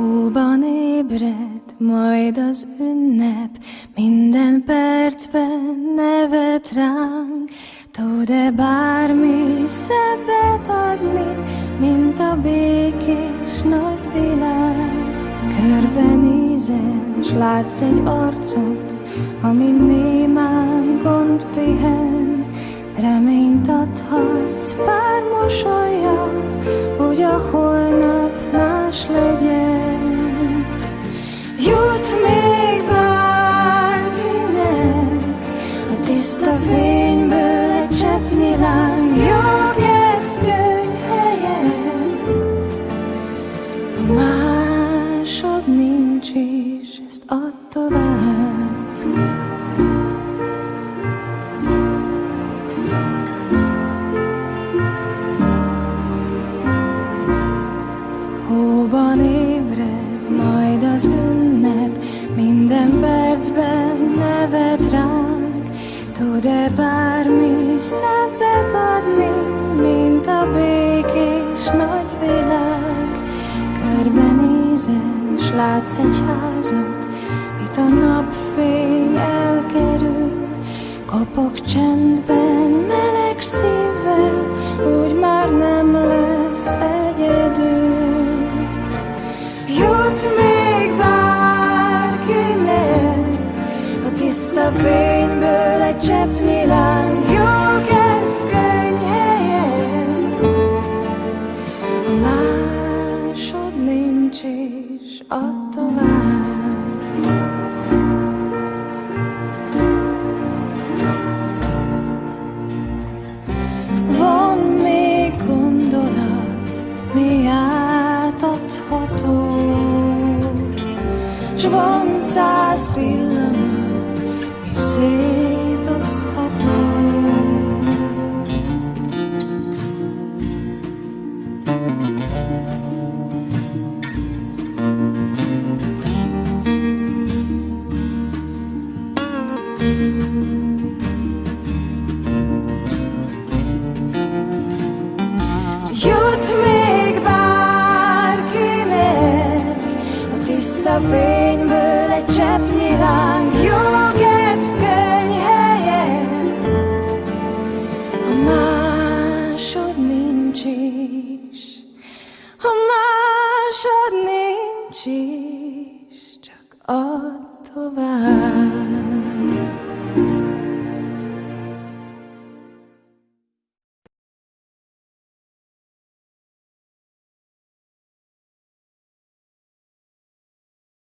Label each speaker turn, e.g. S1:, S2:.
S1: Hóban ébred majd az ünnep, minden percben nevet ránk. Tud-e bármi szebbet adni, mint a békés nagy világ? Körbenézel, s látsz egy arcot, ami némán gond pihen. Reményt adhatsz pár mosollyal, hogy a holnap más legyen. Jut még bárkinek a tiszta fényből egy cseppnyi láng, jó kedvkönyv helyett. Másod nincs is, ezt add tovább. Hóban ébred majd az ünnep, minden percben nevet ránk. Tud-e bármi szebbet adni, mint a békés nagy világ? Körbenézel, s látsz egy házat, itt a napfény elkerül. Kopog csendben, meleg szívvel, úgy már nem lesz egyedül. Jut még bárkinek a tiszta fényből egy cseppnyi láng, jó kedvkönyv helyett. Másod nincs is, add tovább. Van még gondolat, mi átadható, s van 100 pillanat, mi szétosztható. Jut még bárkinek a tiszta fényből egy cseppnyi láng, jó kedvkönyv helyett. A másod nincs is, a másod nincs is, csak add tovább.